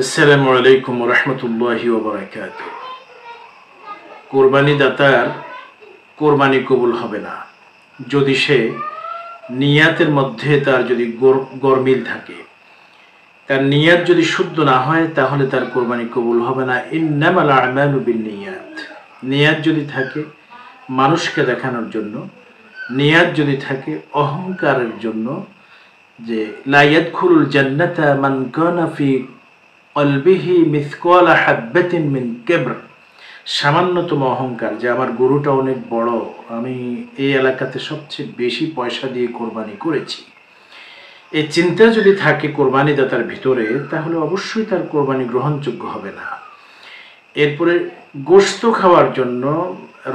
আসসালামু আলাইকুম ওয়া রাহমাতুল্লাহি ওয়া বারাকাতুহু। কোরবানি দাতার কোরবানি কবুল হবে না যদি সে নিয়াতের মধ্যে তার যদি গরমিল থাকে, তার নিয়াত যদি শুদ্ধ না হয় তাহলে তার কোরবানি কবুল হবে না। ইন্নামাল আমালু বিন্নিয়াত। নিয়াত যদি থাকে মানুষকে দেখানোর জন্য, নিয়াত যদি থাকে অহংকারের জন্য, যে লা ইয়াদখুলুল জান্নাতা মান কানা ফি কলবিহি মিসকালা হাববাতিন মিন কিবর, সামান্যতম অহংকার যে আমার গরুটা অনেক বড়, আমি এই এলাকাতে সবচেয়ে বেশি পয়সা দিয়ে কোরবানি করেছি, এই চিন্তা যদি থাকে কোরবানি দাতার ভিতরে, তাহলে অবশ্যই তার কোরবানি গ্রহণযোগ্য হবে না। এরপরে গোশত খাওয়ার জন্য,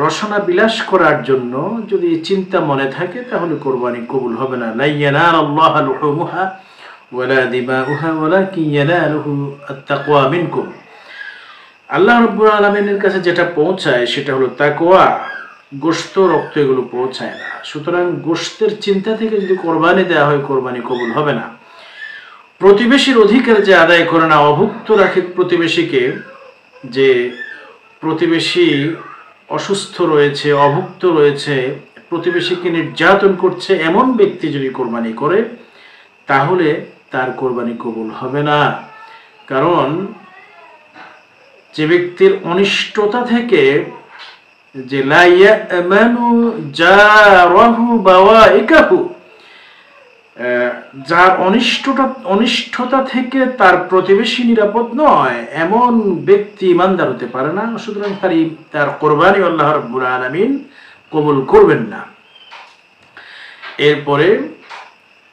রসনা বিলাস করার জন্য যদি চিন্তা মনে থাকে তাহলে কোরবানি কবুল হবে না। লা ইয়ানালাল্লাহু লুহুমুহা ওয়ালা দিমাউহা ওয়ালাকিন ইয়ানালুহু আত-তাকওয়া মিনকুম। আল্লাহ রাব্বুল আলামিনের কাছে যেটা পৌঁছায় সেটা হলো তাকওয়া, গোশত রক্ত এগুলো পৌঁছায় না। সুতরাং গোশতের চিন্তা থেকে যদি কোরবানি দেওয়া হয় কোরবানি কবুল হবে না। প্রতিবেশীর অধিকার যে আদায় করে না, অভুক্ত রাখে প্রতিবেশীকে, যে প্রতিবেশী অসুস্থ রয়েছে, অভুক্ত রয়েছে, প্রতিবেশীকে নির্যাতন করছে, এমন ব্যক্তি যদি কোরবানি করে তাহলে তার কোরবানি কবুল হবে না। কারণ যে ব্যক্তির অনিষ্টতা থেকে, যে লা ইয়ামানু জারাহু বাওয়াইকাহু, যার অনিষ্টতা থেকে তার প্রতিবেশী নিরাপদ নয়, এমন ব্যক্তি ইমানদার হতে পারে না। সুতরাং তার কোরবানি আল্লাহ রাব্বুল আলামিন কবুল করবেন না। এরপরে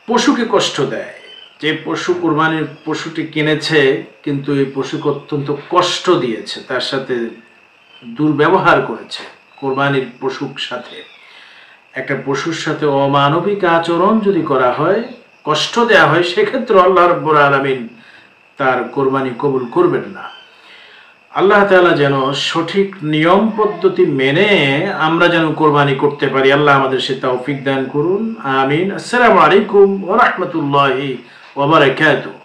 পশুকে কষ্ট দেয়, যে পশু কোরবানির পশুটি কিনেছে কিন্তু এই পশুকে অত্যন্ত কষ্ট দিয়েছে, তার সাথে দুর্ব্যবহার করেছে। কোরবানির পশুর সাথে, একটা পশুর সাথে অমানবিক আচরণ যদি করা হয়, কষ্ট দেয়া হয়, সেক্ষেত্রে আল্লাহ রাব্বুল আলামিন তার কোরবানি কবুল করবেন না। আল্লাহ তাআলা যেন সঠিক নিয়ম পদ্ধতি মেনে আমরা যেন কোরবানি করতে পারি, আল্লাহ আমাদের সে তৌফিক দান করুন। আমিন। আসসালামু আলাইকুম ওয়া রাহমাতুল্লাহি ওয়া বারাকাতুহু।